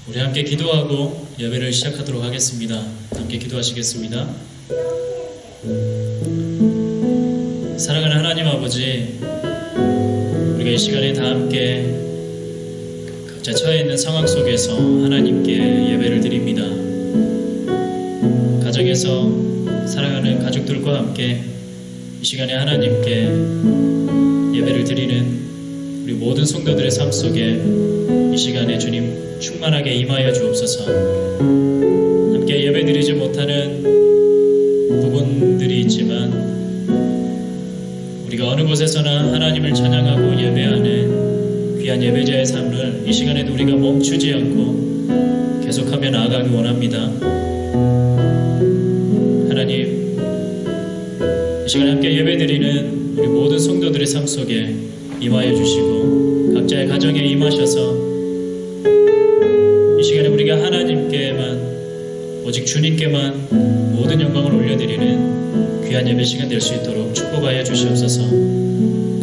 우리 함께 기도하고 예배를 시작하도록 하겠습니다. 함께 기도하시겠습니다. 사랑하는 하나님 아버지, 우리가 이 시간에 다 함께 각자 처해 있는 상황 속에서 하나님께 예배를 드립니다. 가정에서 사랑하는 가족들과 함께 이 시간에 하나님께 예배를 드리는 우리 모든 성도들의 삶 속에 이 시간에 주님 충만하게 임하여 주옵소서. 함께 예배드리지 못하는 부분들이 있지만 우리가 어느 곳에서나 하나님을 찬양하고 예배하는 귀한 예배자의 삶을 이 시간에도 우리가 멈추지 않고 계속하며 나아가기 원합니다. 하나님, 이 시간에 함께 예배드리는 우리 모든 성도들의 삶 속에 임하여 주시고 각자의 가정에 임하셔서 이 시간에 우리가 하나님께만, 오직 주님께만 모든 영광을 올려드리는 귀한 예배 시간 될 수 있도록 축복하여 주시옵소서.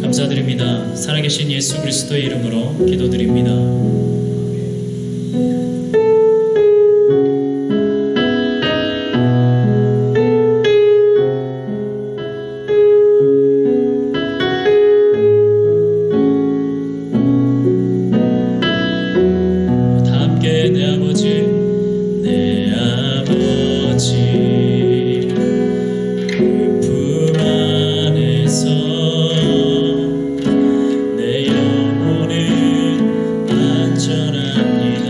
감사드립니다. 살아계신 예수 그리스도의 이름으로 기도드립니다. 내 영혼은 안전합니다.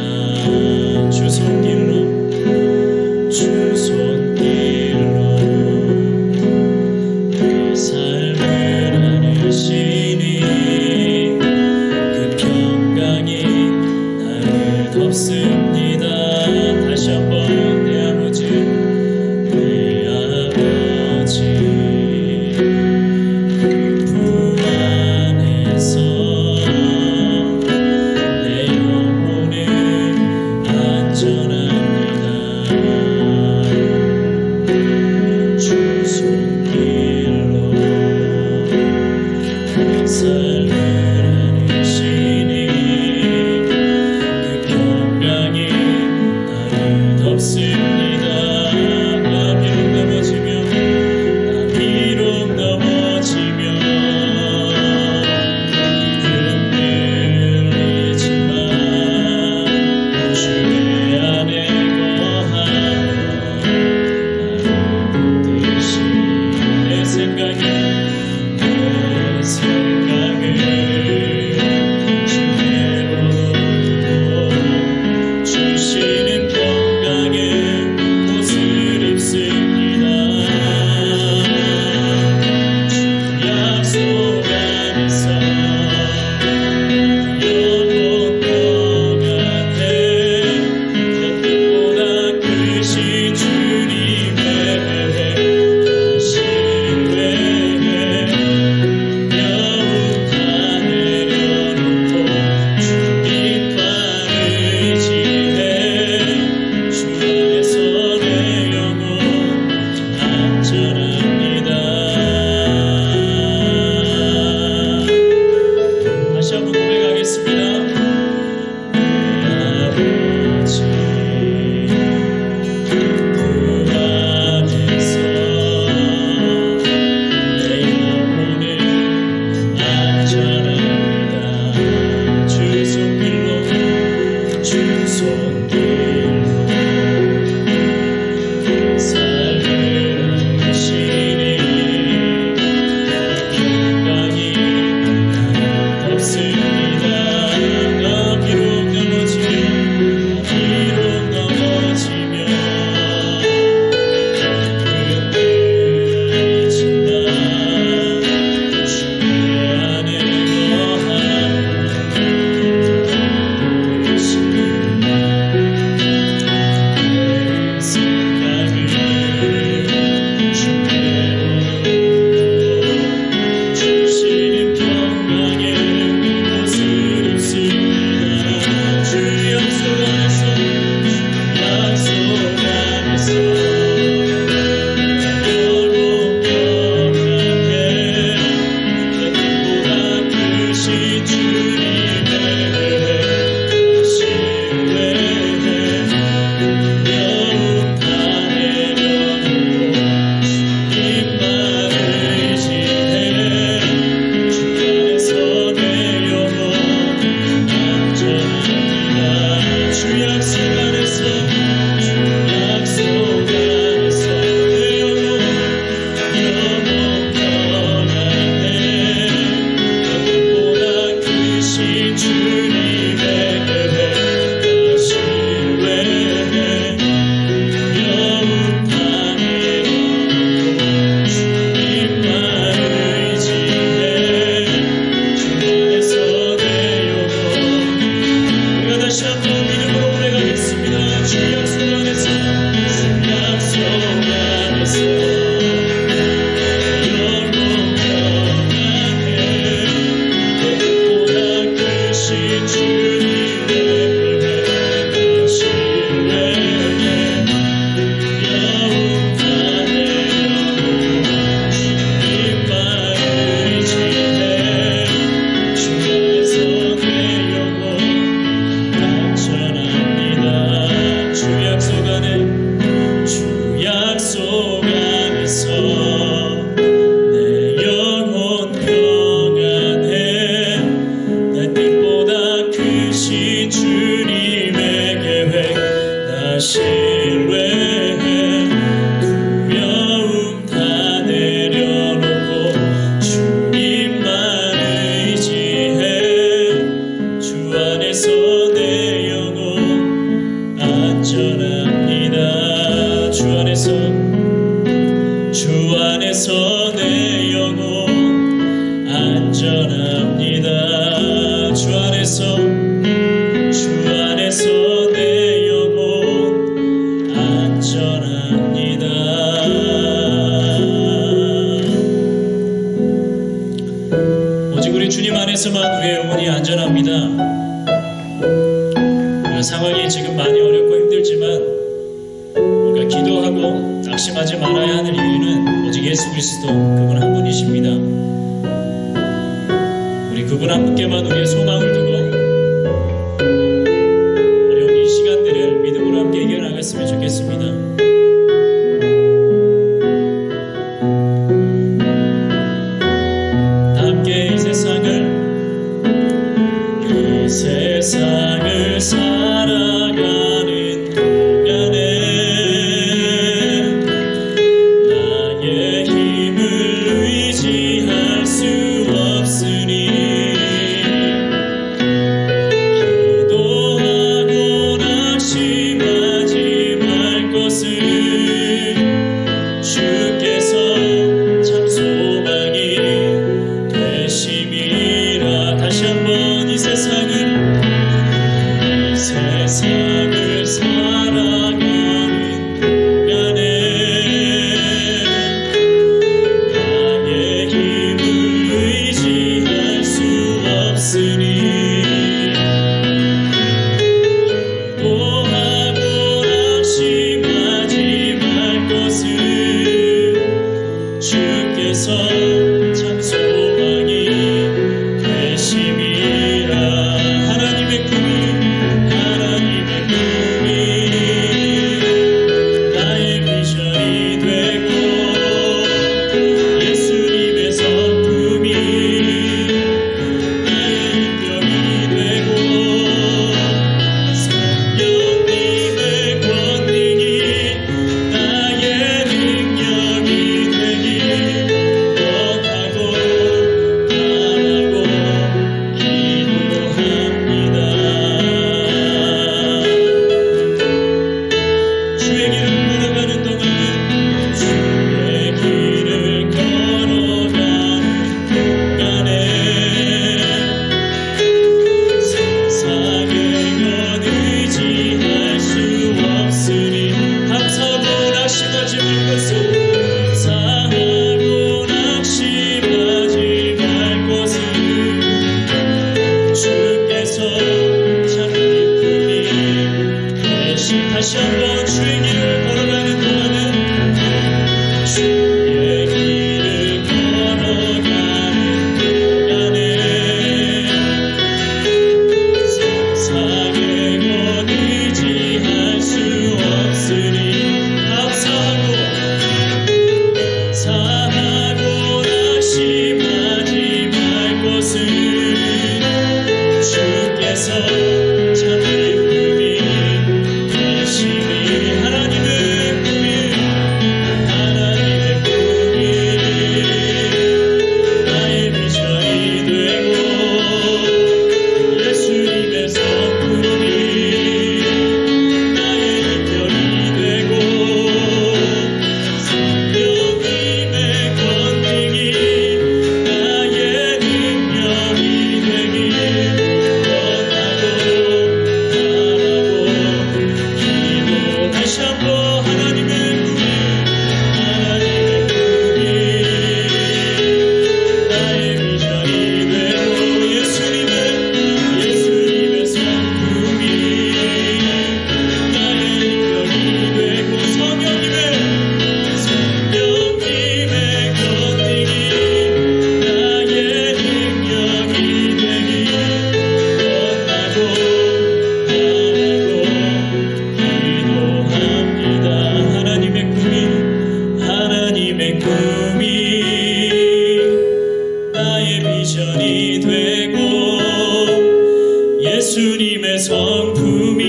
다시 한번 믿음으로 고백하겠습니다. 주 약속 안에서, 주 약속 안에서 영원한 뜻보다 크신 주님의 신뢰해 영원한 주님만 의지해 주 안에서 내 영혼 안전합니다. 주 약속 안에, 주 약속 안에서 내 영혼 평안해. 내 뜻보다 크신 주님의 계획 나 신뢰해. 두려움 다 내려놓고 주님만 의지해. 주 안에서 내 영혼 안전합니다. 주 안에서, 주 안에서 내 영혼 안전합니다. 주 안에서, 주 안에서 내 영혼 안전합니다. 오직 우리 주님 안에서만 우리의 영혼이 안전합니다. 우리가 상황이 지금 많이 어렵고 힘들지만 우리가 기도하고 낙심하지 말아야 하는 이유는 오직 예수 그리스도 그분 한 분이십니다. 우리 그분 한 분께만 우리의 소망을 두고 어려운 이 시간들을 믿음으로 함께 이겨나갔으면 좋겠습니다. 다 함께 이 세상을 살아가는 동안에 나의 힘을 의지할 수 없으니 기도하고 낙심하지 말 것을 주께서 참 소망이 되심이라. 다시 한번 이 세상을 예수님의 성품이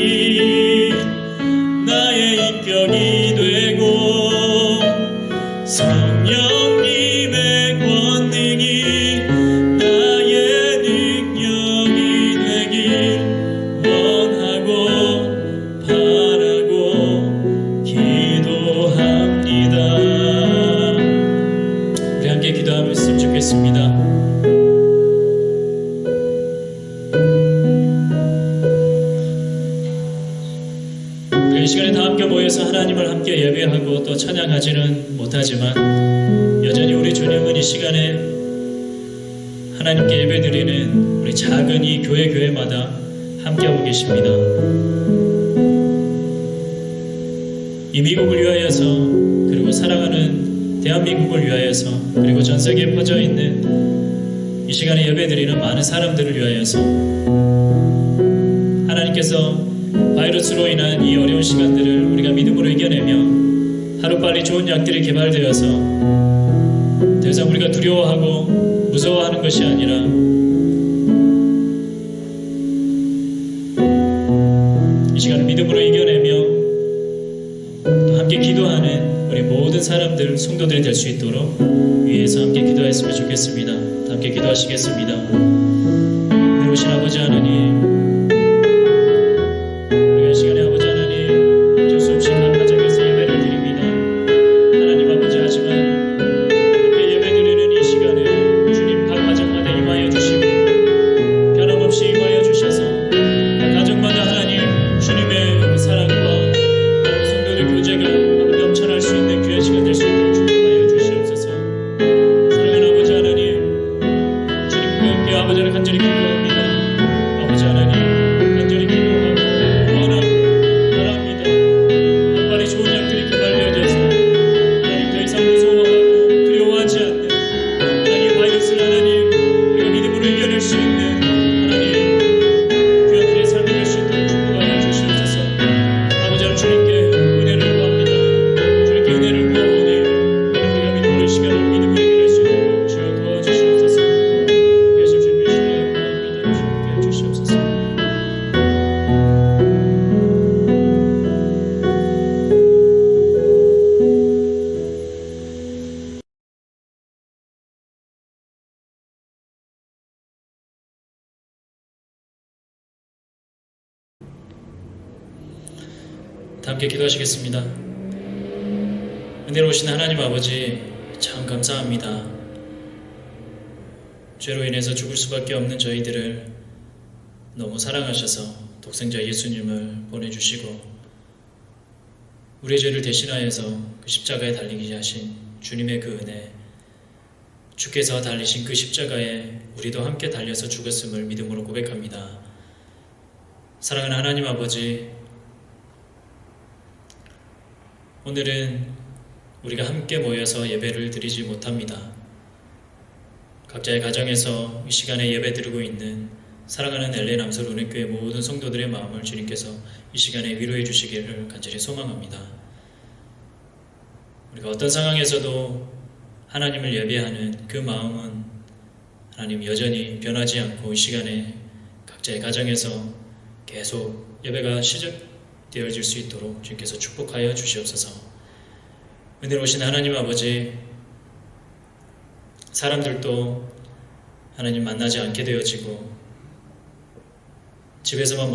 나의 인격이 되고 성령님의 권능이 나의 능력이 되길 원하고 바라고 기도합니다. 우리 함께 기도하면 좋겠습니다. 이 시간에 다 함께 모여서 하나님을 함께 예배하고 또 찬양하지는 못하지만 여전히 우리 주님은 이 시간에 하나님께 예배드리는 우리 작은 이 교회마다 함께하고 계십니다. 이 미국을 위하여서, 그리고 사랑하는 대한민국을 위하여서, 그리고 전 세계에 퍼져 있는 이 시간에 예배드리는 많은 사람들을 위하여서 하나님께서 바이러스로 인한 이 어려운 시간들을 우리가 믿음으로 이겨내며 하루빨리 좋은 약들이 개발되어서 더 이상 우리가 두려워하고 무서워하는 것이 아니라 이 시간을 믿음으로 이겨내며 또 함께 기도하는 우리 모든 사람들, 성도들이 될 수 있도록 위에서 함께 기도했으면 좋겠습니다. 함께 기도하시겠습니다. 이루신 아버지 하나님, 함께 기도하시겠습니다. 은혜로우신 하나님 아버지, 참 감사합니다. 죄로 인해서 죽을 수밖에 없는 저희들을 너무 사랑하셔서 독생자 예수님을 보내주시고 우리의 죄를 대신하여서 그 십자가에 달리게 하신 주님의 그 은혜, 주께서 달리신 그 십자가에 우리도 함께 달려서 죽었음을 믿음으로 고백합니다. 사랑하는 하나님 아버지, 오늘은 우리가 함께 모여서 예배를 드리지 못합니다. 각자의 가정에서 이 시간에 예배 드리고 있는 사랑하는 LA 남서울 은혜교회 모든 성도들의 마음을 주님께서 이 시간에 위로해 주시기를 간절히 소망합니다. 우리가 어떤 상황에서도 하나님을 예배하는 그 마음은 하나님 여전히 변하지 않고 이 시간에 각자의 가정에서 계속 예배가 시작되어질 수 있도록 주님께서 축복하여 주시옵소서. 은혜로우신 하나님 아버지, 사람들도 하나님 만나지 않게 되어지고 집에서만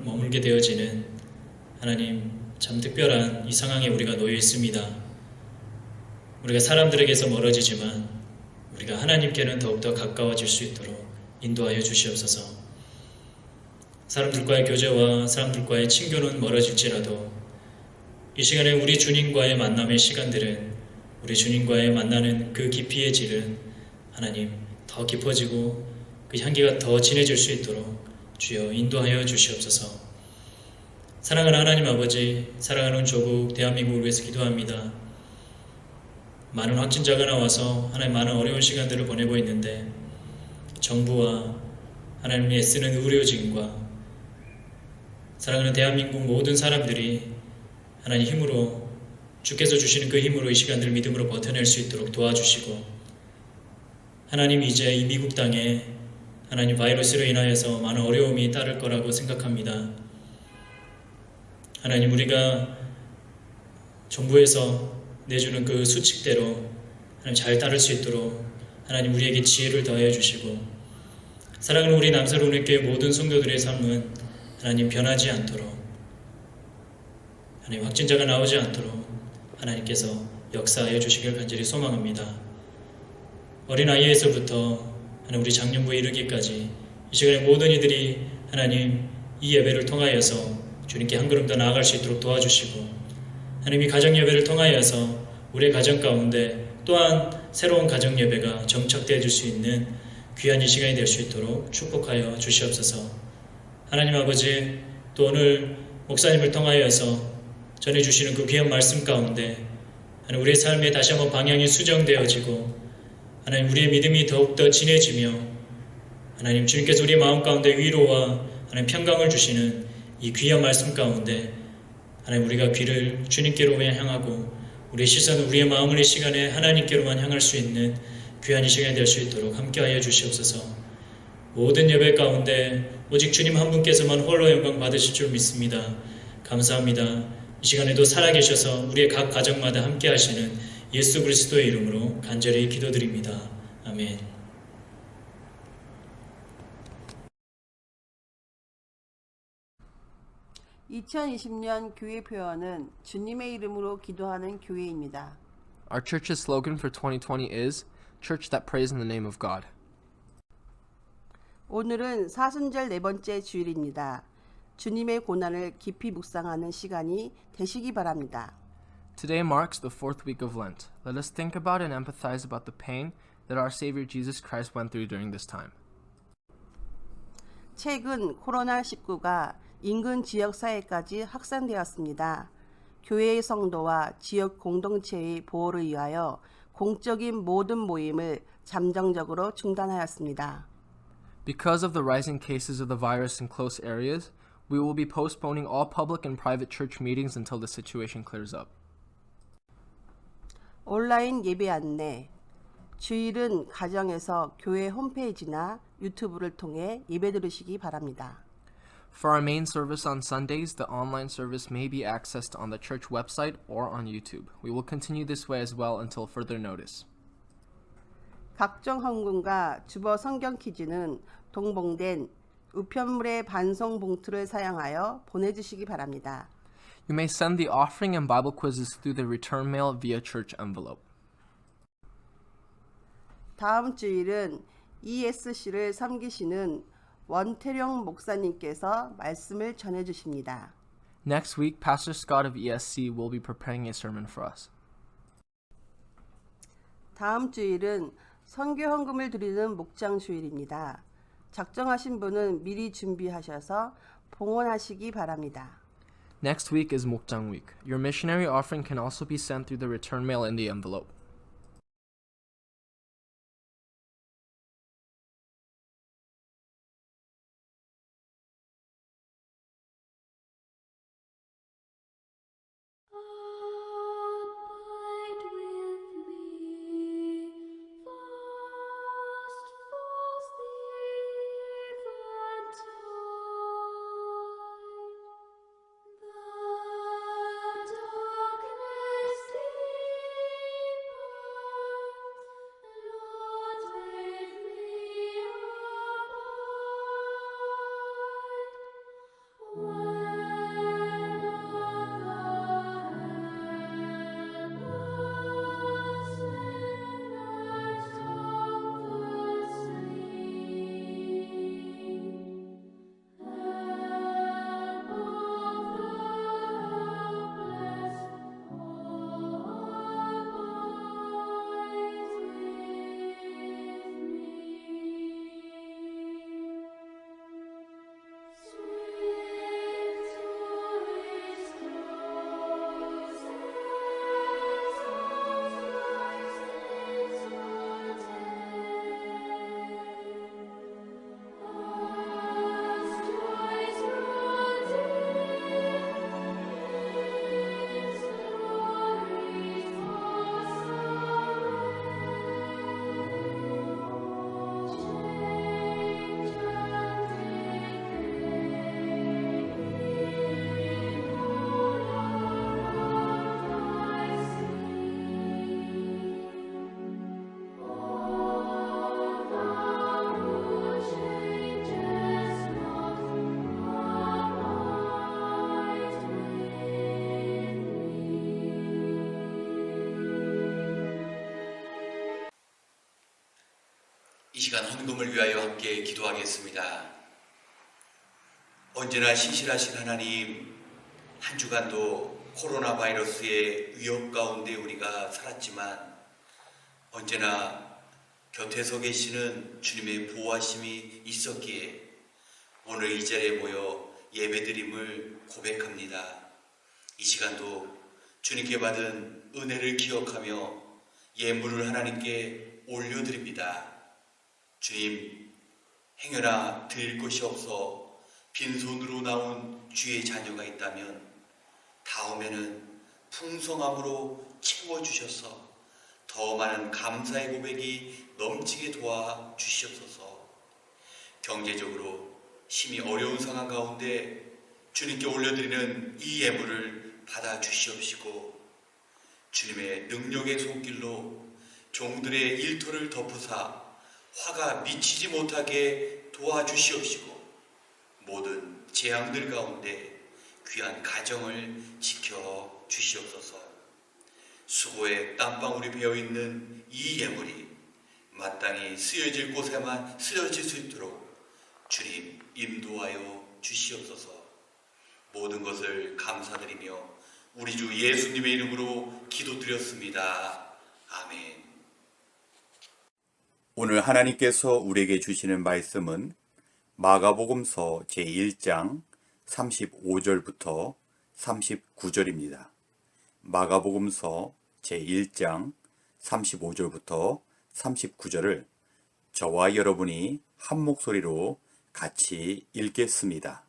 머물게 되어지는 하나님 참 특별한 이 상황에 우리가 놓여 있습니다. 우리가 사람들에게서 멀어지지만 우리가 하나님께는 더욱더 가까워질 수 있도록 인도하여 주시옵소서. 사람들과의 교제와 사람들과의 친교는 멀어질지라도 이 시간에 우리 주님과의 만남의 시간들은 우리 주님과의 만나는 그 깊이의 질은 하나님 더 깊어지고 그 향기가 더 진해질 수 있도록 주여 인도하여 주시옵소서. 사랑하는 하나님 아버지, 사랑하는 조국 대한민국을 위해서 기도합니다. 많은 확진자가 나와서 하나님 많은 어려운 시간들을 보내고 있는데 정부와 하나님이 애쓰는 의료진과 사랑하는 대한민국 모든 사람들이 하나님 힘으로 주께서 주시는 그 힘으로 이 시간들을 믿음으로 버텨낼 수 있도록 도와주시고 하나님 이제 이 미국 땅에 하나님 바이러스로 인하여서 많은 어려움이 따를 거라고 생각합니다. 하나님 우리가 정부에서 내주는 그 수칙대로 하나님 잘 따를 수 있도록 하나님 우리에게 지혜를 더해 주시고 사랑하는 우리 남사로운 교회 모든 성도들의 삶은 하나님 변하지 않도록 하나님 확진자가 나오지 않도록 하나님께서 역사하여 주시길 간절히 소망합니다. 어린아이에서부터 하나님 우리 장년부에 이르기까지 이 시간에 모든 이들이 하나님 이 예배를 통하여서 주님께 한 걸음 더 나아갈 수 있도록 도와주시고 하나님 이 가정 예배를 통하여서 우리의 가정 가운데 또한 새로운 가정 예배가 정착되어 줄 수 있는 귀한 이 시간이 될 수 있도록 축복하여 주시옵소서. 하나님 아버지 또 오늘 목사님을 통하여서 전해주시는 그 귀한 말씀 가운데 하나님 우리의 삶에 다시 한번 방향이 수정되어지고 하나님 우리의 믿음이 더욱더 진해지며 하나님 주님께서 우리의 마음 가운데 위로와 하나님 평강을 주시는 이 귀한 말씀 가운데 하나님 우리가 귀를 주님께로만 향하고 우리의 시선은 우리의 마음을 이 시간에 하나님께로만 향할 수 있는 귀한 이 시간이 될 수 있도록 함께하여 주시옵소서. 모든 예배 가운데 오직 주님 한 분께서만 홀로 영광 받으실 줄 믿습니다. 감사합니다. 이 시간에도 살아계셔서 우리의 각 가정마다 함께하시는 예수 그리스도의 이름으로 간절히 기도드립니다. 아멘. (2020년) 교회 표어는 주님의 이름으로 기도하는 교회입니다. Our church's slogan for 2020 is Church that prays in the name of God. 오늘은 사순절 네 번째 주일입니다. 주님의 고난을 깊이 묵상하는 시간이 되시기 바랍니다. Today marks the fourth week of Lent. Let us think about and empathize about the pain that our Savior Jesus Christ went through during this time. 최근 코로나19가 인근 지역사회까지 확산되었습니다. 교회의 성도와 지역 공동체의 보호를 위하여 공적인 모든 모임을 잠정적으로 중단하였습니다. Because of the rising cases of the virus in close areas, we will be postponing all public and private church meetings until the situation clears up. 온라인 예배 안내. 주일은 가정에서 교회 홈페이지나 유튜브를 통해 예배 들으시기 바랍니다. For our main service on Sundays, the online service may be accessed on the church website or on YouTube. We will continue this way as well until further notice. 각종 헌금과 주보 성경 퀴즈는 동봉된 우편물의 반송 봉투를 사용하여 보내주시기 바랍니다. You may send the offering and Bible quizzes through the return mail via church envelope. 다음 주일은 ESC를 섬기시는 원태룡 목사님께서 말씀을 전해주십니다. Next week, Pastor Scott of ESC will be preparing a sermon for us. 다음 주일은 선교 헌금을 드리는 목장 주일입니다. 작정하신 분은 미리 준비하셔서 봉헌하시기 바랍니다. Next week is Mokjang week. Your missionary offering can also be sent through the return mail in the envelope. 시간 헌금을 위하여 함께 기도하겠습니다. 언제나 신실하신 하나님, 한 주간도 코로나 바이러스의 위협 가운데 우리가 살았지만 언제나 곁에서 계시는 주님의 보호하심이 있었기에 오늘 이 자리에 모여 예배드림을 고백합니다. 이 시간도 주님께 받은 은혜를 기억하며 예물을 하나님께 올려드립니다. 주님, 행여나 드릴 것이 없어 빈손으로 나온 주의 자녀가 있다면 다음에는 풍성함으로 채워주셔서 더 많은 감사의 고백이 넘치게 도와 주시옵소서. 경제적으로 심히 어려운 상황 가운데 주님께 올려드리는 이 예물을 받아 주시옵시고 주님의 능력의 손길로 종들의 일터를 덮으사 화가 미치지 못하게 도와주시옵시고 모든 재앙들 가운데 귀한 가정을 지켜 주시옵소서. 수고에 땀방울이 배어있는 이 예물이 마땅히 쓰여질 곳에만 쓰여질 수 있도록 주님 인도하여 주시옵소서. 모든 것을 감사드리며 우리 주 예수님의 이름으로 기도드렸습니다. 아멘. 오늘 하나님께서 우리에게 주시는 말씀은 마가복음서 제1장 35절부터 39절입니다. 마가복음서 제1장 35절부터 39절을 저와 여러분이 한 목소리로 같이 읽겠습니다.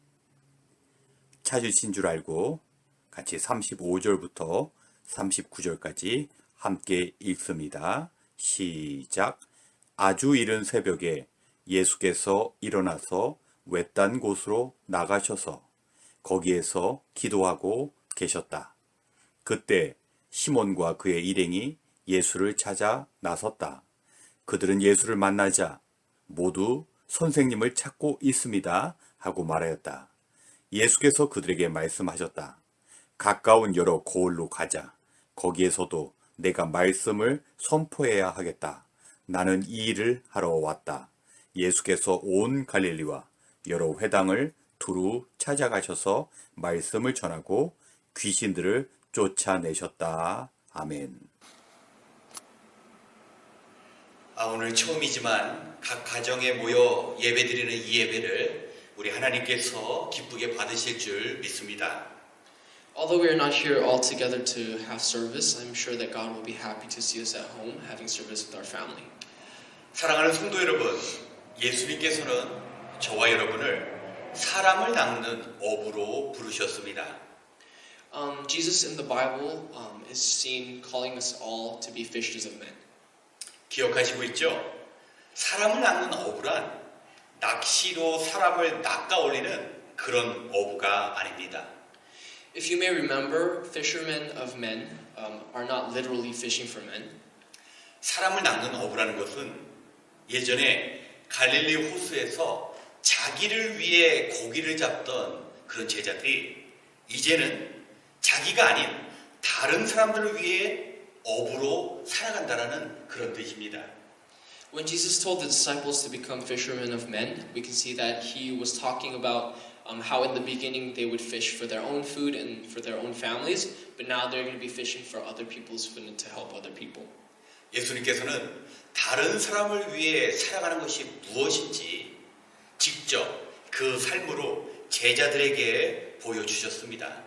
찾으신 줄 알고 같이 35절부터 39절까지 함께 읽습니다. 시작. 아주 이른 새벽에 예수께서 일어나서 외딴 곳으로 나가셔서 거기에서 기도하고 계셨다. 그때 시몬과 그의 일행이 예수를 찾아 나섰다. 그들은 예수를 만나자 모두 선생님을 찾고 있습니다 하고 말하였다. 예수께서 그들에게 말씀하셨다. 가까운 여러 고을로 가자. 거기에서도 내가 말씀을 선포해야 하겠다. 나는 이 일을 하러 왔다. 예수께서 온 갈릴리와 여러 회당을 두루 찾아가셔서 말씀을 전하고 귀신들을 쫓아내셨다. 아멘. 오늘 처음이지만 각 가정에 모여 예배드리는 이 예배를 우리 하나님께서 기쁘게 받으실 줄 믿습니다. Although we are not here all together to have service, I'm sure that God will be happy to see us at home having service with our family. 사랑하는 성도 여러분, 예수님께서는 저와 여러분을 사람을 낚는 어부로 부르셨습니다. Jesus in the Bible is seen calling us all to be fishers of men. 기억하시고 있죠? 사람을 낚는 어부란 낚시로 사람을 낚아 올리는 그런 어부가 아닙니다. If you may remember, fishermen of men are not literally fishing for men. 사람을 낚는 어부라는 것은 예전에 갈릴리 호수에서 자기를 위해 고기를 잡던 그런 제자들이 이제는 자기가 아닌 다른 사람들을 위해 어부로 살아간다라는 그런 뜻입니다. When Jesus told the disciples to become fishermen of men, we can see that he was talking about how in the beginning they would fish for their own food and for their own families, but now they're going to be fishing for other people's food and to help other people. 예수님께서는 다른 사람을 위해 살아가는 것이 무엇인지 직접 그 삶으로 제자들에게 보여주셨습니다.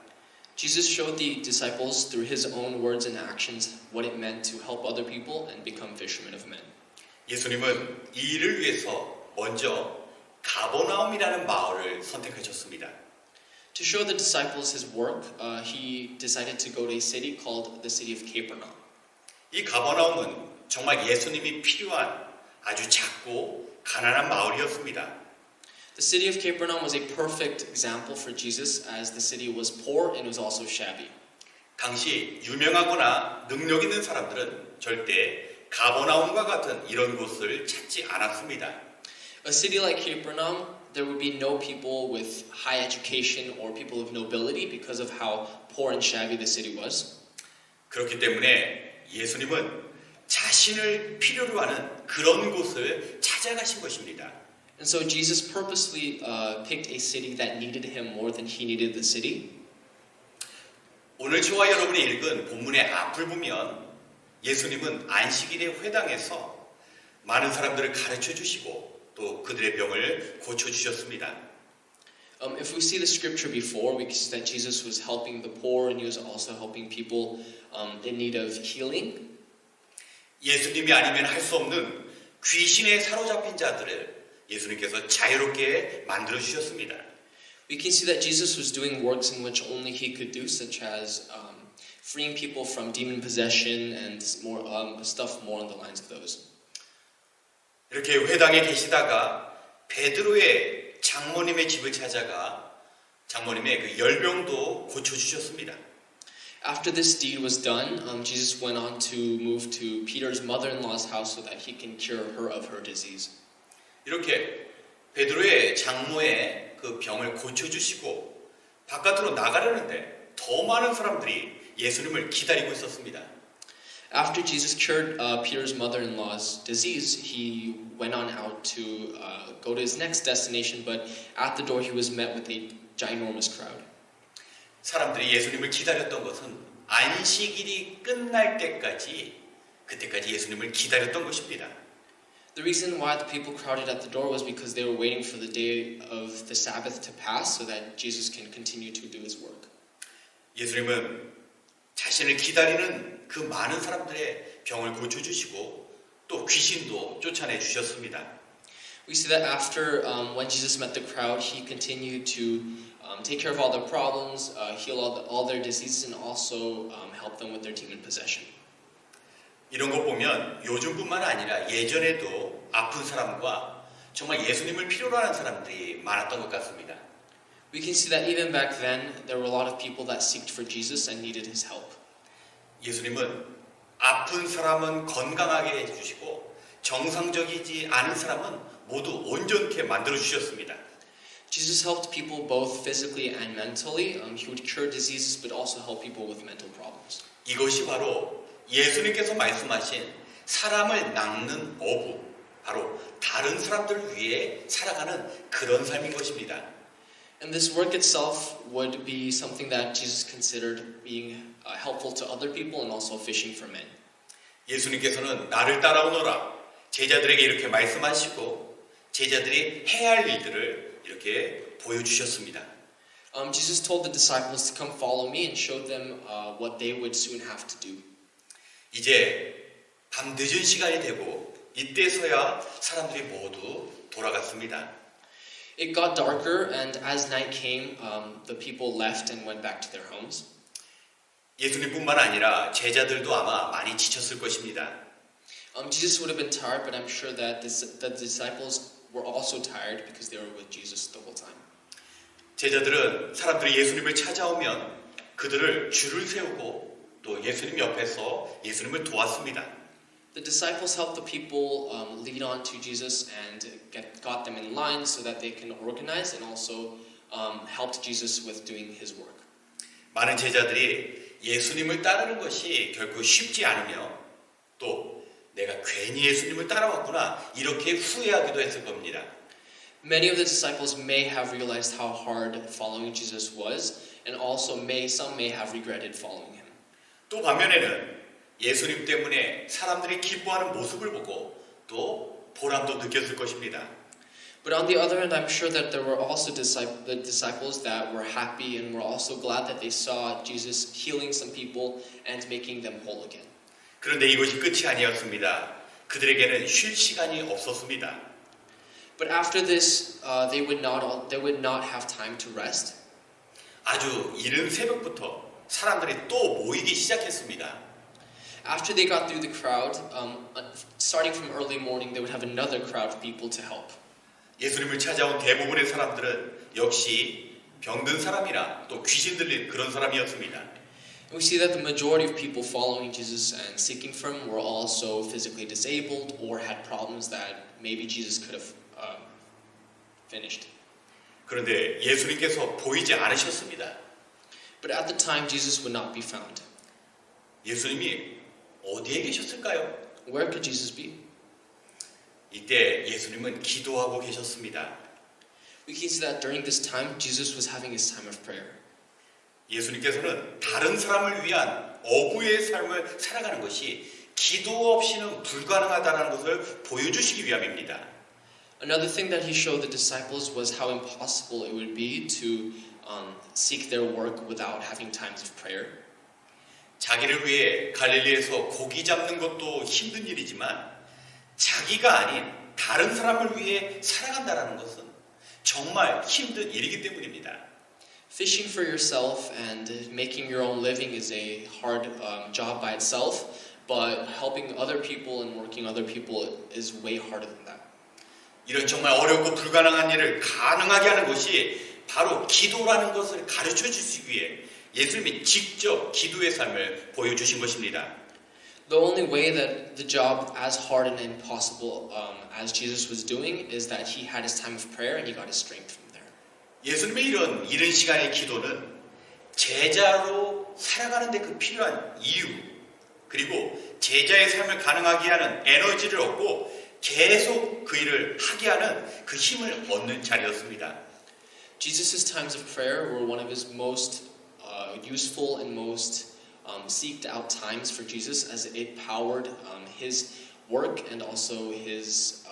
Jesus showed the disciples through his own words and actions what it meant to help other people and become fishermen of men. 예수님은 이 일을 위해서 먼저 가버나움이라는 마을을 선택하셨습니다. To show the disciples his work, he decided to go to a city called the city of Capernaum. 이 가버나움은 정말 예수님이 필요한 아주 작고 가난한 마을이었습니다. The city of Capernaum was a perfect example for Jesus as the city was poor and was also shabby. 당시 유명하거나 능력 있는 사람들은 절대 가버나움과 같은 이런 곳을 찾지 않았습니다. A city like Capernaum, there would be no people with high education or people of nobility because of how poor and shabby the city was. 그렇기 때문에 예수님은 자신을 필요로 하는 그런 곳을 찾아가신 것입니다. And so Jesus purposely picked a city that needed him more than he needed the city. 오늘 저와 여러분이 읽은 본문의 앞을 보면 예수님은 안식일의 회당에서 많은 사람들을 가르쳐 주시고 또 그들의 병을 고쳐 주셨습니다. If we see the scripture before, we can see that Jesus was helping the poor and he was also helping people in need of healing. 예수님이 아니면 할 수 없는 귀신에 사로잡힌 자들을 예수님께서 자유롭게 만들어 주셨습니다. We can see that Jesus was doing works in which only he could do, such as freeing people from demon possession and more stuff more on the lines of those. 이렇게 회당에 계시다가 베드로의 장모님의 집을 찾아가 장모님의 그 열병도 고쳐 주셨습니다. After this deed was done, Jesus went on to move to Peter's mother-in-law's house so that he can cure her of her disease. 이렇게 베드로의 장모의 그 병을 고쳐주시고 바깥으로 나가려는데 더 많은 사람들이 예수님을 기다리고 있었습니다. After Jesus cured Peter's mother-in-law's disease, he went on out to go to his next destination, but at the door he was met with a ginormous crowd. 사람들이 예수님을 기다렸던 것은 안식일이 끝날 때까지 그때까지 예수님을 기다렸던 것입니다. The reason why the people crowded at the door was because they were waiting for the day of the Sabbath to pass so that Jesus can continue to do his work. 예수님은 자신을 기다리는 그 많은 사람들의 병을 고쳐주시고 또 귀신도 쫓아내 주셨습니다. We see that after when Jesus met the crowd, he continued to take care of all their problems, heal all their diseases, and also help them with their demon possession. 이런 것 보면 요즘뿐만 아니라 예전에도 아픈 사람과 정말 예수님을 필요로 하는 사람들이 많았던 것 같습니다. We can see that even back then, there were a lot of people that seeked for Jesus and needed his help. 예수님은 아픈 사람은 건강하게 해주시고 정상적이지 않은 사람은 모두 온전케 만들어 주셨습니다. Jesus helped people both physically and mentally. He would cure diseases, but also help people with mental problems. 이것이 바로 예수님께서 말씀하신 사람을 낚는 어부, 바로 다른 사람들을 위해 살아가는 그런 삶인 것입니다. And this work itself would be something that Jesus considered being helpful to other people and also fishing for men. 예수님께서는 나를 따라오너라 제자들에게 이렇게 말씀하시고 제자들이 해야 할 일들을 이렇게 보여주셨습니다. Jesus told the disciples to come follow me and showed them what they would soon have to do. 이제 밤 늦은 시간이 되고 이때서야 사람들이 모두 돌아갔습니다. It got darker, and as night came, the people left and went back to their homes. 예수님뿐만 아니라 제자들도 아마 많이 지쳤을 것입니다. Jesus would have been tired, but I'm sure that the disciples were also tired because they were with Jesus the whole time. 제자들은 사람들이 예수님을 찾아오면 그들을 줄을 세우고 또 예수님 옆에서 예수님을 도왔습니다. The disciples helped the people lead on to Jesus and got them in line so that they can organize, and also helped Jesus with doing his work. 많은 제자들이 예수님을 따르는 것이 결코 쉽지 않으며 또 내가 괜히 예수님을 따라왔구나 이렇게 후회하기도 했을 겁니다. Many of the disciples may have realized how hard following Jesus was, and also some may have regretted following him. 또 반면에는 예수님 때문에 사람들이 기뻐하는 모습을 보고 또 보람도 느꼈을 것입니다. But on the other hand, I'm sure that there were also the disciples that were happy and were also glad that they saw Jesus healing some people and making them whole again. 그런데 이것이 끝이 아니었습니다. 그들에게는 쉴 시간이 없었습니다. But after this, they would not have time to rest. 아주 이른 새벽부터 사람들이 또 모이기 시작했습니다. After they got through the crowd, starting from early morning, they would have another crowd of people to help. 예수님을 찾아온 대부분의 사람들은 역시 병든 사람이나 또 귀신 들린 그런 사람이었습니다. We see that the majority of people following Jesus and seeking for him were also physically disabled or had problems that maybe Jesus could have finished. 그런데 예수님께서 보이지 않으셨습니다. But at the time, Jesus would not be found. 예수님이 어디에 계셨을까요? Where could Jesus be? 이때 예수님은 기도하고 계셨습니다. We can see that during this time, Jesus was having his time of prayer. 예수님께서는 다른 사람을 위한 어부의 삶을 살아가는 것이 기도 없이는 불가능하다는 것을 보여주시기 위함입니다. Another thing that he showed the disciples was how impossible it would be to seek their work without having times of prayer. 자기를 위해 갈릴리에서 고기 잡는 것도 힘든 일이지만 자기가 아닌 다른 사람을 위해 살아간다는 것은 정말 힘든 일이기 때문입니다. Fishing for yourself and making your own living is a hard job by itself, but helping other people and working other people is way harder than that. 이런 정말 어렵고 불가능한 일을 가능하게 하는 것이 바로 기도라는 것을 가르쳐 주시기 위해 예수님이 직접 기도의 삶을 보여주신 것입니다. The only way that the job as hard and impossible as Jesus was doing is that he had his time of prayer and he got his strength from there. 예수님의 이런 시간의 기도는 제자로 살아가는 데 그 필요한 이유, 그리고 제자의 삶을 가능하게 하는 에너지를 얻고 계속 그 일을 하게 하는 그 힘을 얻는 자리였습니다. Jesus' times of prayer were one of his most useful and most seeked out times for Jesus, as it powered his work and also his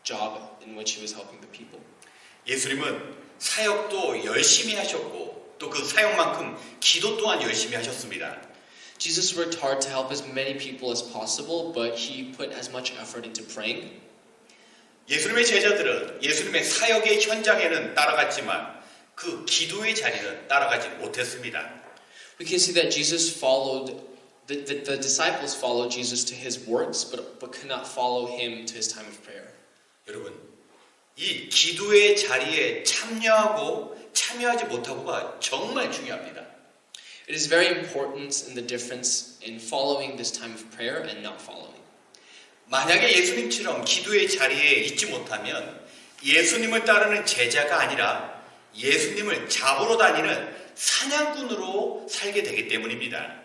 job in which he was helping the people. 예수님은 사역도 열심히 하셨고 또 그 사역만큼 기도 또한 열심히 하셨습니다. Jesus worked hard to help as many people as possible, but he put as much effort into praying. 예수님의 제자들은 예수님의 사역의 현장에는 따라갔지만 그 기도의 자리는 따라가지 못했습니다. We can see that Jesus followed, the disciples followed Jesus to his works, but could not follow him to his time of prayer. 여러분, 이 기도의 자리에 참여하지 못하고가 정말 중요합니다. It is very important in the difference in following this time of prayer and not following. 만약에 예수님처럼 기도의 자리에 있지 못하면 예수님을 따르는 제자가 아니라 예수님을 잡으러 다니는 사냥꾼으로 살게 되기 때문입니다.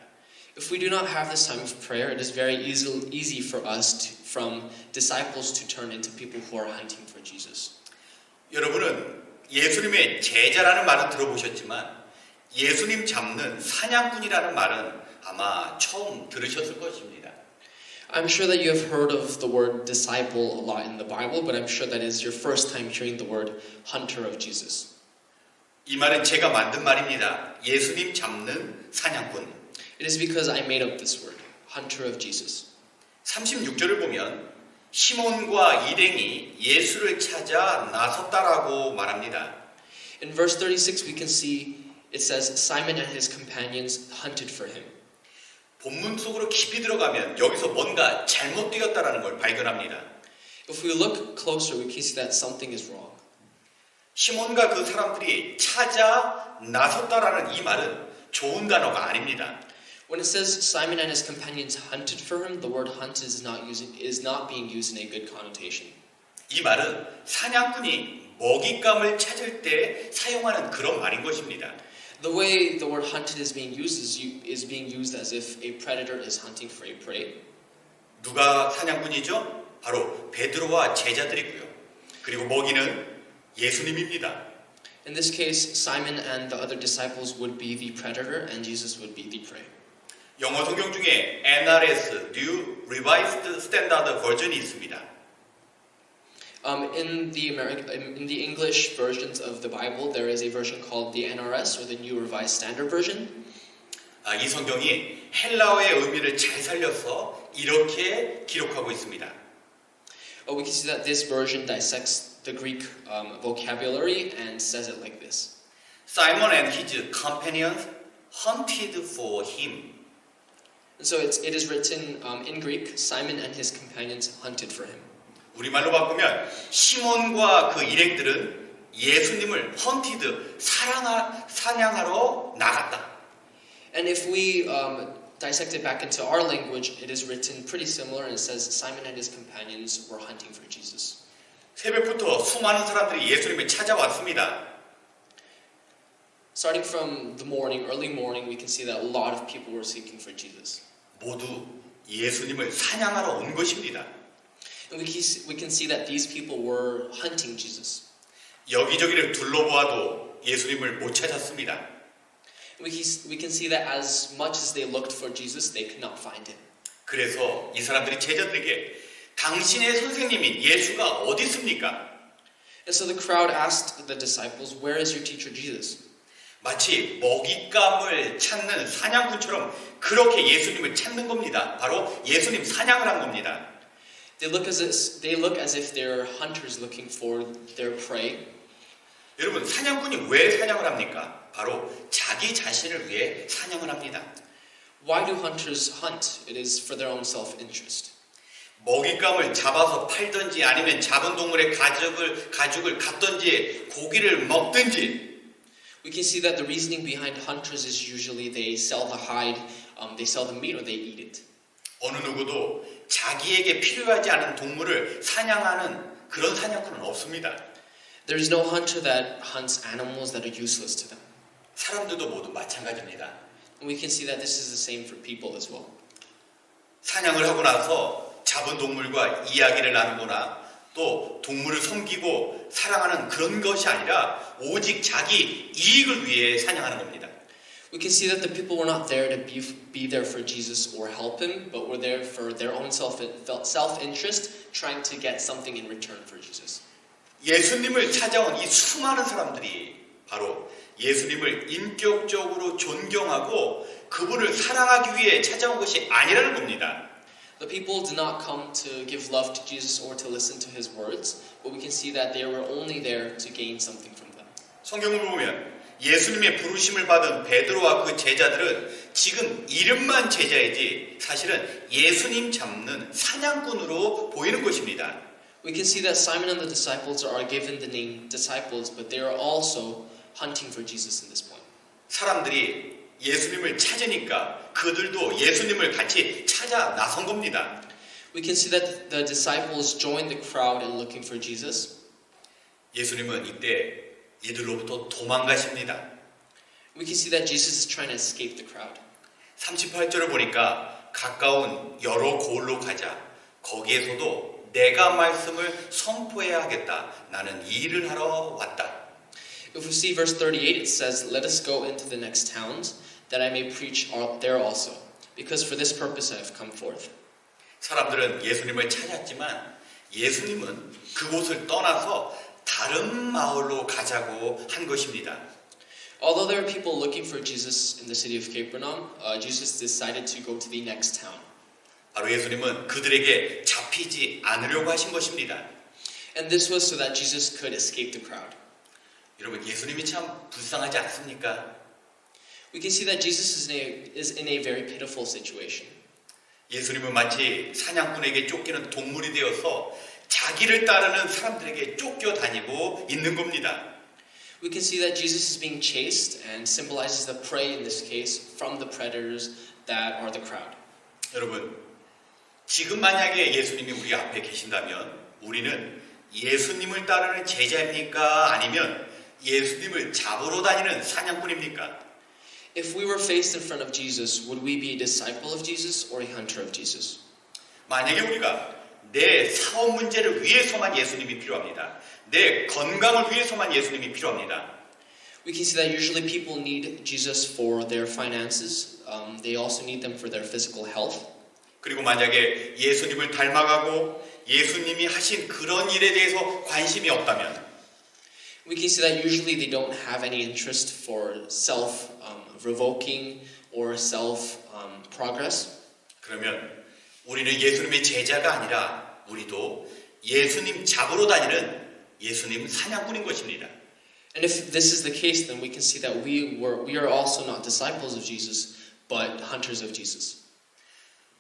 If we do not have this time of prayer, it is very easy for us from disciples to turn into people who are hunting for Jesus. 여러분은 예수님의 제자라는 말은 들어보셨지만 예수님 잡는 사냥꾼이라는 말은 아마 처음 들으셨을 것입니다. I'm sure that you have heard of the word disciple a lot in the Bible, but I'm sure that is your first time hearing the word hunter of Jesus. 이 말은 제가 만든 말입니다. 예수님 잡는 사냥꾼. It is because I made up this word, hunter of Jesus. 36절을 보면 시몬과 일행이 예수를 찾아 나섰다라고 말합니다. In verse 36 we can see it says Simon and his companions hunted for him. 본문 속으로 깊이 들어가면 여기서 뭔가 잘못되었다라는 걸 발견합니다. If we look closer, we can see that something is wrong. 시몬과 그 사람들이 찾아 나섰다라는 이 말은 좋은 단어가 아닙니다. When it says Simon and his companions hunted for him, the word hunt is not being used in a good connotation. 이 말은 사냥꾼이 먹잇감을 찾을 때 사용하는 그런 말인 것입니다. The way the word hunted is being used is being used as if a predator is hunting for a prey. 누가 사냥꾼이죠? 바로 베드로와 제자들이고요. 그리고 먹이는 예수님입니다. In this case, Simon and the other disciples would be the predator and Jesus would be the prey. 영어 성경 중에 NRS, New Revised Standard Version이 있습니다. In the English versions of the Bible, there is a version called the NRS, or the New Revised Standard Version. 이 성경이 헬라어의 의미를 잘 살려서 이렇게 기록하고 있습니다. We can see that this version dissects the Greek vocabulary and says it like this. Simon and his companions hunted for him. And so it is written in Greek, Simon and his companions hunted for him. 우리말로 바꾸면 시몬과 그 일행들은 예수님을 헌티드 사냥하러 나갔다. And if we dissect it back into our language, it is written pretty similar and it says Simon and his companions were hunting for Jesus. 새벽부터 수많은 사람들이 예수님을 찾아왔습니다. Starting from the morning, early morning, we can see that a lot of people were seeking for Jesus. 모두 예수님을 사냥하러 온 것입니다. And we can see that these people were hunting Jesus. 여기저기를 둘러보아도 예수님을 못 찾았습니다. We can see that as much as they looked for Jesus, they could not find him. 그래서 이 사람들이 제자들에게 당신의 선생님인 예수가 어디 있습니까? And so the crowd asked the disciples, "Where is your teacher Jesus?" 마치 먹잇감을 찾는 사냥꾼처럼 그렇게 예수님을 찾는 겁니다. 바로 예수님 사냥을 한 겁니다. They look as if they're hunters looking for their prey. 여러분, 사냥꾼이 왜 사냥을 합니까? 바로 자기 자신을 위해 사냥을 합니다. Why do hunters hunt? It is for their own self-interest. 먹잇감을 잡아서 팔든지 아니면 잡은 동물의 가죽을 갖든지 고기를 먹든지 We can see that the reasoning behind hunters is usually they sell the hide, they sell the meat, or they eat it. 어느 누구도 자기에게 필요하지 않은 동물을 사냥하는 그런 사냥꾼은 없습니다. There is no hunter that hunts animals that are useless to them. 사람들도 모두 마찬가지입니다. And we can see that this is the same for people as well. 사냥을 하고 나서 잡은 동물과 이야기를 나누거나 또 동물을 섬기고 사랑하는 그런 것이 아니라 오직 자기 이익을 위해 사냥하는 겁니다. We can see that the people were not there to be there for Jesus or help him, but were there for their own self-interest, trying to get something in return for Jesus. 예수님을 찾아온 이 수많은 사람들이 바로 예수님을 인격적으로 존경하고 그분을 사랑하기 위해 찾아온 것이 아니라는 겁니다. The people did not come to give love to Jesus or to listen to his words, but we can see that they were only there to gain something from them. 성경을 보면 예수님의 부르심을 받은 베드로와 그 제자들은 지금 이름만 제자이지 사실은 예수님 잡는 사냥꾼으로 보이는 것입니다. We can see that Simon and the disciples are given the name disciples, but they are also hunting for Jesus in this point. 사람들이 예수님을 찾으니까 그들도 예수님을 같이 찾아 나선 겁니다. We can see that the disciples joined the crowd in looking for Jesus. 예수님은 이때 이들로부터 도망가십니다. We can see that Jesus is trying to escape the crowd. 38절을 보니까 가까운 여러 고을로 가자. 거기에서도 내가 말씀을 선포해야 하겠다. 나는 이 일을 하러 왔다. If we see verse 38, it says, "Let us go into the next towns, that I may preach there also, because for this purpose I have come forth." 사람들은 예수님을 찾았지만 예수님은 그곳을 떠나서 다른 마을로 가자고 한 것입니다. Although there are people looking for Jesus in the city of Capernaum, Jesus decided to go to the next town. 바로 예수님은 그들에게 잡히지 않으려고 하신 것입니다. And this was so that Jesus could escape the crowd. 여러분, 예수님이 참 불쌍하지 않습니까? We can see that Jesus is in a very pitiful situation. 예수님은 마치 사냥꾼에게 쫓기는 동물이 되어서 자기를 따르는 사람들에게 쫓겨다니고 있는 겁니다. We can see that Jesus is being chased and symbolizes the prey in this case from the predators that are the crowd. 여러분, 지금 만약에 예수님이 우리 앞에 계신다면 우리는 예수님을 따르는 제자입니까? 아니면 예수님을 잡으러 다니는 사냥꾼입니까? If we were faced in front of Jesus, would we be a disciple of Jesus or a hunter of Jesus? 만약에 우리가 내 사업 문제를 위해서만 예수님이 필요합니다. 내 건강을 위해서만 예수님이 필요합니다. We can see that usually people need Jesus for their finances. They also need them for their physical health. 그리고 만약에 예수님을 닮아가고 예수님이 하신 그런 일에 대해서 관심이 없다면 We can see that usually they don't have any interest for self-revoking or self-progress. 그러면 우리는 예수님의 제자가 아니라 우리도 예수님 잡으러 다니는 예수님 사냥꾼인 것입니다. And if this is the case, then we can see that we are also not disciples of Jesus, but hunters of Jesus.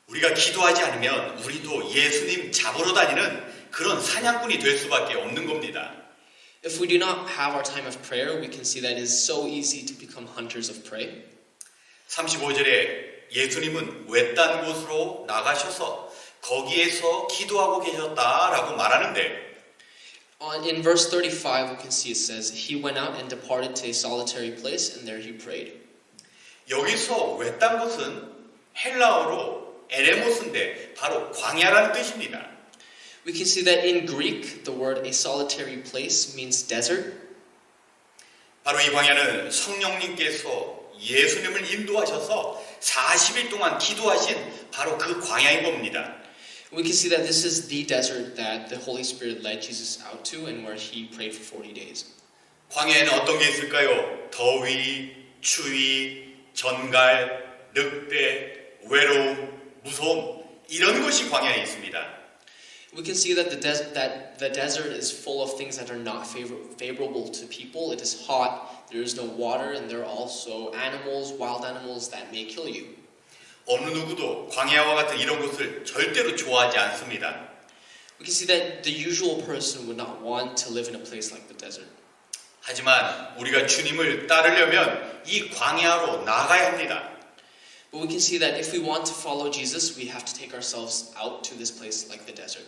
우리가 기도하지 않으면 우리도 예수님 잡으러 다니는 그런 사냥꾼이 될 수밖에 없는 겁니다. If we do not have our time of prayer, we can see that it is so easy to become hunters of prey. 35절에 예수님은 외딴 곳으로 나가셔서 거기에서 기도하고 계셨다라고 말하는데 In verse 35, we can see it says, "He went out and departed to a solitary place, and there he prayed." 여기서 외딴 곳은 헬라어로 에레모스인데 바로 광야라는 뜻입니다. We can see that in Greek, the word a solitary place means desert. 바로 이 광야는 성령님께서 예수님을 인도하셔서 40일 동안 기도하신 바로 그 광야인 겁니다. We can see that this is the desert that the Holy Spirit led Jesus out to and where he prayed for 40 days. 광야에는 어떤 게 있을까요? 더위, 추위, 전갈, 늑대, 외로움, 무서움 이런 것이 광야에 있습니다. We can see that the desert is full of things that are not favorable to people. It is hot, there is no water, and there are also animals, wild animals that may kill you. 어느 누구도 광야와 같은 이런 곳을 절대로 좋아하지 않습니다. We can see that the usual person would not want to live in a place like the desert. 하지만 우리가 주님을 따르려면 이 광야로 나가야 합니다. But we can see that if we want to follow Jesus, we have to take ourselves out to this place like the desert.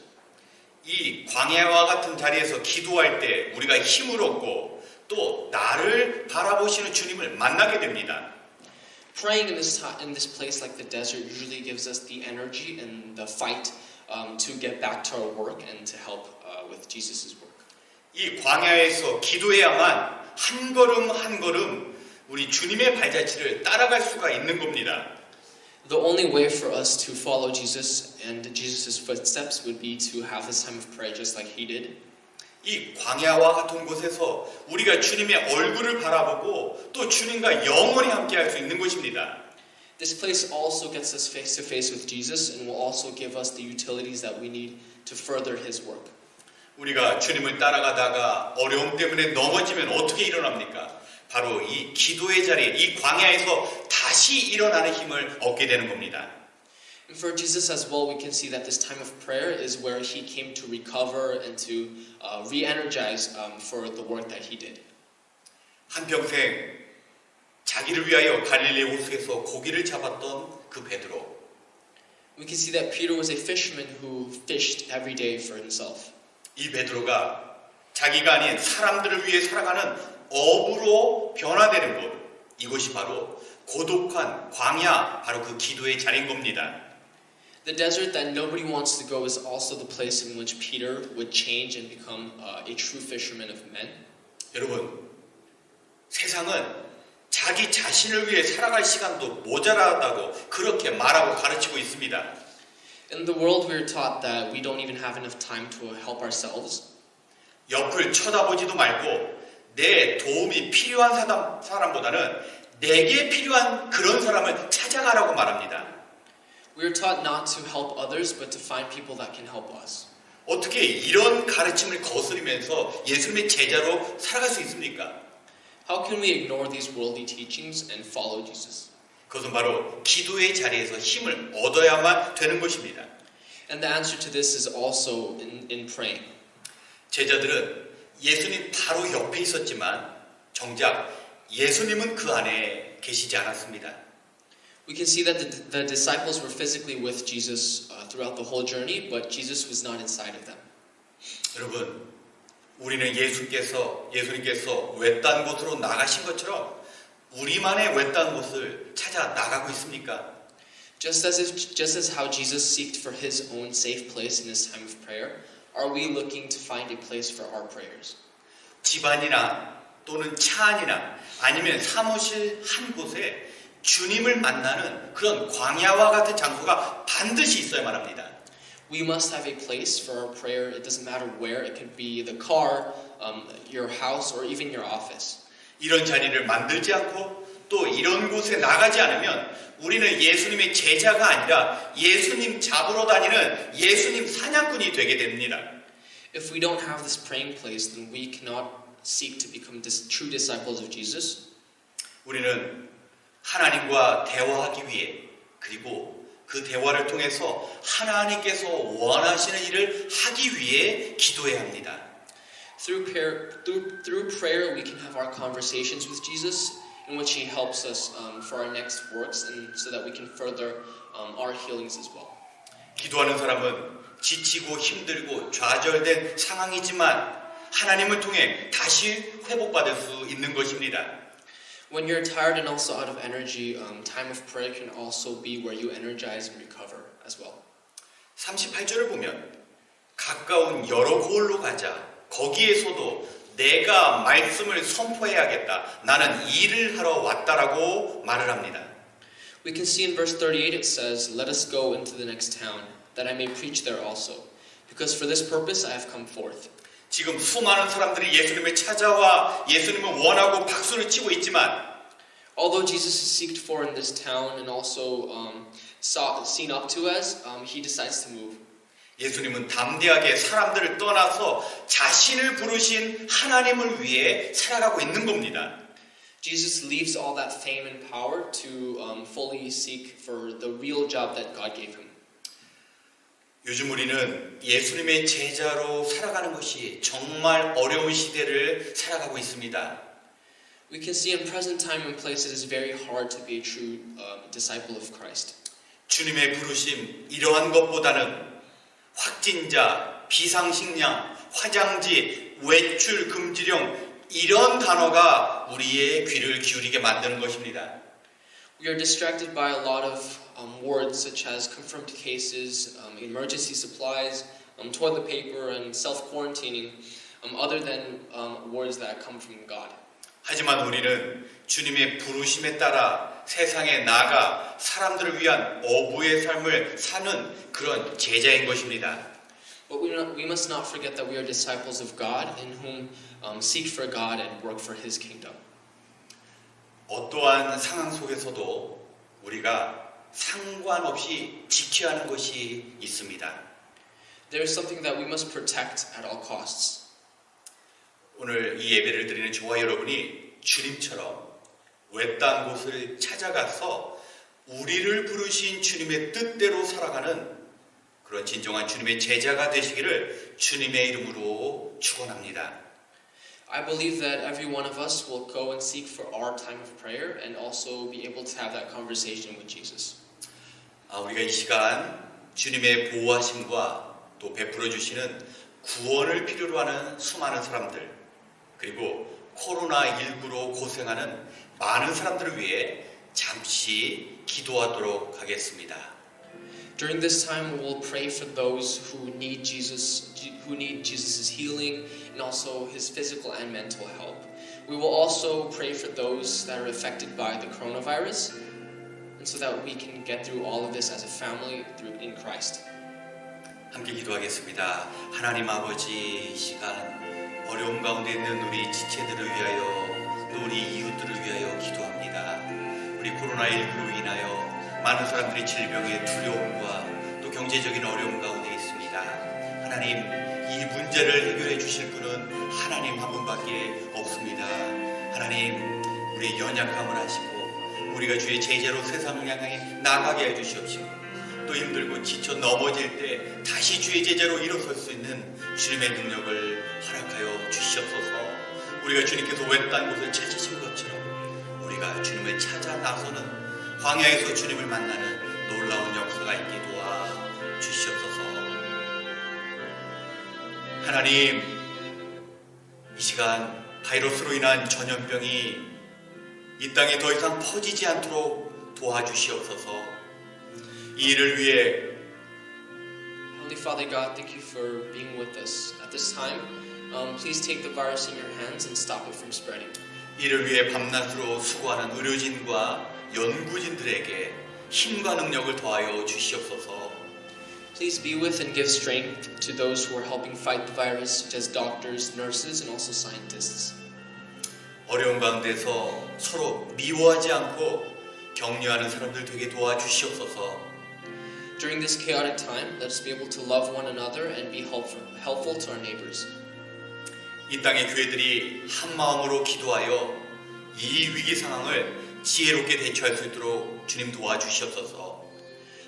이 광야와 같은 자리에서 기도할 때 우리가 힘을 얻고 또 나를 바라보시는 주님을 만나게 됩니다. Praying in this place like the desert usually gives us the energy and the fight to get back to our work and to help with Jesus' work. 이 광야에서 기도해야만 한 걸음 한 걸음 우리 주님의 발자취를 따라갈 수가 있는 겁니다. The only way for us to follow Jesus and Jesus' footsteps would be to have this time of prayer just like he did. 이 광야와 같은 곳에서 우리가 주님의 얼굴을 바라보고 또 주님과 영원히 함께할 수 있는 것입니다. This place also gets us face to face with Jesus and will also give us the utilities that we need to further his work. 우리가 주님을 따라가다가 어려움 때문에 넘어지면 어떻게 일어납니까? 바로 이 기도의 자리에 이 광야에서 다시 일어나는 힘을 얻게 되는 겁니다. And for Jesus as well, we can see that this time of prayer is where he came to recover and to re-energize for the work that he did. 한평생 자기를 위하여 갈릴리 호수에서 고기를 잡았던 그 베드로. We can see that Peter was a fisherman who fished every day for himself. 이 베드로가 자기가 아닌 사람들을 위해 살아가는 어부로 변화되는 곳, 이것이 바로 고독한 광야, 바로 그 기도의 자리인 겁니다. The desert that nobody wants to go is also the place in which Peter would change and become a true fisherman of men. 여러분, 세상은 자기 자신을 위해 살아갈 시간도 모자라다고 그렇게 말하고 가르치고 있습니다. In the world, we are taught that we don't even have enough time to help ourselves. 옆을 쳐다보지도 말고 내 도움이 필요한 사람보다는 내게 필요한 그런 사람을 찾아가라고 말합니다. We are taught not to help others, but to find people that can help us. 어떻게 이런 가르침을 거스르면서 예수님의 제자로 살아갈 수 있습니까? How can we ignore these worldly teachings and follow Jesus? 그것은 바로 기도의 자리에서 힘을 얻어야만 되는 것입니다. And the answer to this is also in praying. 제자들은 예수님 바로 옆에 있었지만 정작 예수님은 그 안에 계시지 않았습니다. We can see that the disciples were physically with Jesus throughout the whole journey, but Jesus was not inside of them. 여러분, 우리는 예수님께서 외딴 곳으로 나가신 것처럼 우리만의 외딴 곳을 찾아 나가고 있습니까? Just as how Jesus seeked for his own safe place in this time of prayer, are we looking to find a place for our prayers? 집안이나 또는 차 안이나 아니면 사무실 한 곳에 주님을 만나는 그런 광야와 같은 장소가 반드시 있어야만 합니다. We must have a place for our prayer. It doesn't matter where. It could be the car, your house, or even your office. 이런 자리를 만들지 않고 또 이런 곳에 나가지 않으면 우리는 예수님의 제자가 아니라 예수님 잡으러 다니는 예수님 사냥꾼이 되게 됩니다. If we don't have this praying place, then we cannot seek to become true disciples of Jesus. 우리는 하나님과 대화하기 위해 그리고 그 대화를 통해서 하나님께서 원하시는 일을 하기 위해 기도해야 합니다. Through prayer, we can have our conversations with Jesus, in which He helps us for our next works, and so that we can further our healings as well. 기도하는 사람은 지치고 힘들고 좌절된 상황이지만 하나님을 통해 다시 회복받을 수 있는 것입니다. When you're tired and also out of energy, time of prayer can also be where you energize and recover as well. 38절을 보면 가까운 여러 고을로 가자. 거기에서도 내가 말씀을 선포해야겠다. 나는 일을 하러 왔다라고 말을 합니다. We can see in verse 38 it says, "Let us go into the next town, that I may preach there also. Because for this purpose I have come forth." 지금 수많은 사람들이 예수님을 찾아와 예수님을 원하고 박수를 치고 있지만 Although Jesus is seeked for in this town and also seen up to as, he decides to move. 예수님은 담대하게 사람들을 떠나서 자신을 부르신 하나님을 위해 살아가고 있는 겁니다. Jesus leaves all that fame and power to fully seek for the real job that God gave him. 요즘 우리는 예수님의 제자로 살아가는 것이 정말 어려운 시대를 살아가고 있습니다. We can see in present time and place it is very hard to be a true disciple of Christ. 주님의 부르심 이러한 것보다는 확진자, 비상식량, 화장지, 외출 금지령 이런 단어가 우리의 귀를 기울이게 만드는 것입니다. We are distracted by a lot of words such as confirmed cases, emergency supplies, toilet paper, and self-quarantining, other than words that come from God. 하지만 우리는 주님의 부르심에 따라 세상에 나가 사람들을 위한 어부의 삶을 사는 그런 제자인 것입니다. But we must not forget that we are disciples of God in whom seek for God and work for His kingdom. 어떠한 상황 속에서도 우리가 상관없이 지켜야 하는 것이 있습니다. There is something that we must protect at all costs. 오늘 이 예배를 드리는 저와 여러분이 주님처럼 외딴 곳을 찾아가서 우리를 부르신 주님의 뜻대로 살아가는 그런 진정한 주님의 제자가 되시기를 주님의 이름으로 축원합니다. I believe that every one of us will go and seek for our time of prayer and also be able to have that conversation with Jesus. 우리가 이 시간 주님의 보호하심과 또 베풀어 주시는 구원을 필요로 하는 수많은 사람들 그리고 코로나19로 고생하는 많은 사람들을 위해 잠시 기도하도록 하겠습니다. During this time, we'll pray for those who need Jesus' healing and also His physical and mental help. We will also pray for those that are affected by the coronavirus, and so that we can get through all of this as a family in Christ. 함께 기도하겠습니다. 하나님 아버지 이 시간 어려움 가운데 있는 우리 지체들을 위하여 또 우리 이웃들을 위하여 기도합니다. 우리 코로나19로 인하여 많은 사람들이 질병의 두려움과 또 경제적인 어려움 가운데 있습니다. 하나님 이 문제를 해결해 주실 분은 하나님 한 분밖에 없습니다. 하나님 우리의 연약함을 아시고 우리가 주의 제자로 세상을 향해 나가게 해주시옵시고 또 힘들고 지쳐 넘어질 때 다시 주의 제자로 일어설 수 있는 주님의 능력을 허락하여 주시옵소서. 우리가 주님께서 외딴 곳을 찾으신 것처럼 우리가 주님을 찾아 나서는 광야에서 주님을 만나는 놀라운 역사가 있게 도와 주시옵소서. 하나님 이 시간 바이러스로 인한 전염병이 이 땅에 더 이상 퍼지지 않도록 도와주시옵소서. 이 일을 위해 Holy Father God, thank you for being with us at this time. Please take the virus in your hands and stop it from spreading. 이를 위해 밤낮으로 수고하는 의료진과 연구진들에게 힘과 능력을 더하여 주시옵소서. Please be with and give strength to those who are helping fight the virus, such as doctors, nurses, and also scientists. 어려운 가운데서 서로 미워하지 않고 격려하는 사람들 되게 도와주시옵소서. During this chaotic time, let us be able to love one another and be helpful to our neighbors. 이 땅의 교회들이 한 마음으로 기도하여 이 위기 상황을 지혜롭게 대처할 수 있도록 주님 도와주시옵소서.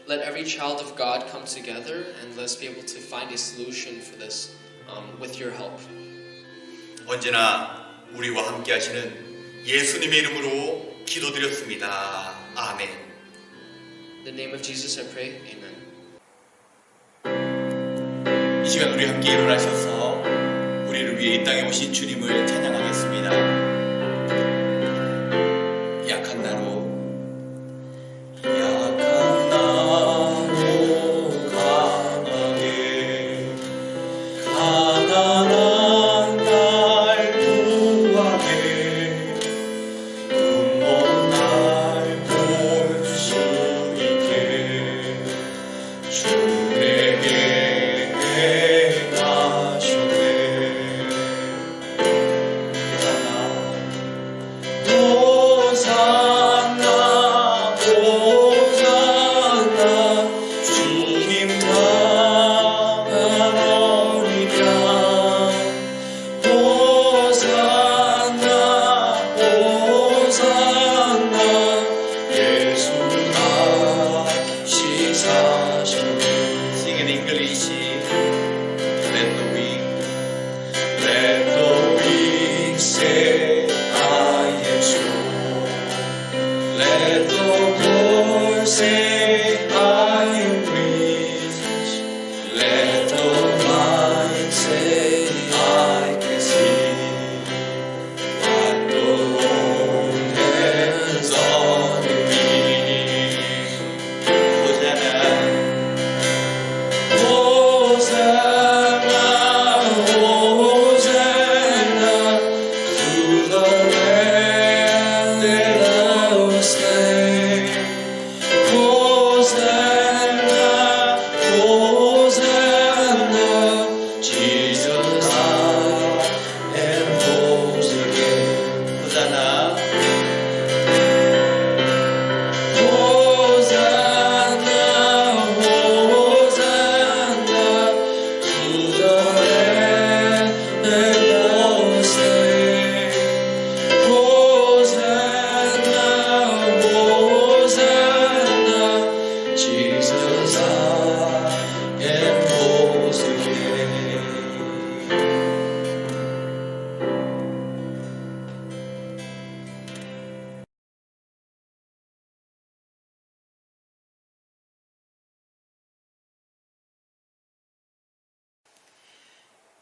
Let every child of God come together and let us be able to find a solution for this with your help. 언제나 우리와 함께 하시는 예수님의 이름으로 기도드렸습니다. 아멘. In the name of Jesus I pray, amen. 이 시간 우리 함께 일어나셔서 우리를 위해 이 땅에 오신 주님을 찬양하겠습니다. 약한 나로 강하게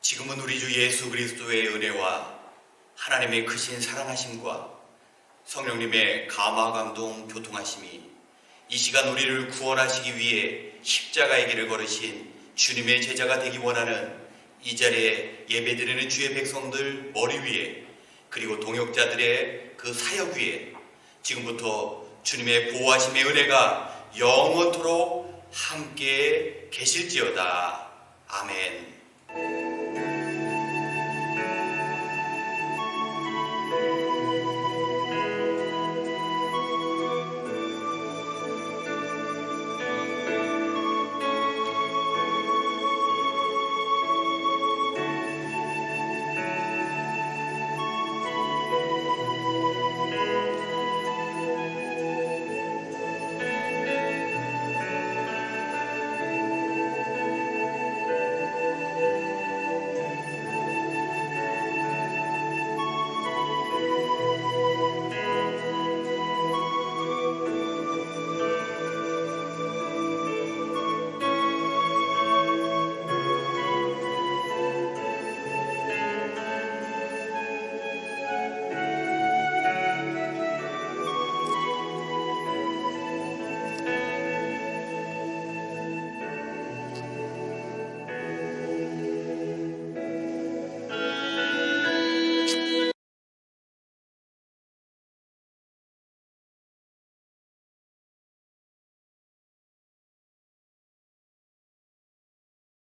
지금은 우리 주 예수 그리스도의 은혜와 하나님의 크신 사랑하심과 성령님의 감화 감동 교통하심이 이 시간 우리를 구원하시기 위해 십자가의 길을 걸으신 주님의 제자가 되기 원하는 이 자리에 예배드리는 주의 백성들 머리 위에, 그리고 동역자들의 그 사역 위에 지금부터 주님의 보호하심의 은혜가 영원토록 함께 계실지어다. 아멘.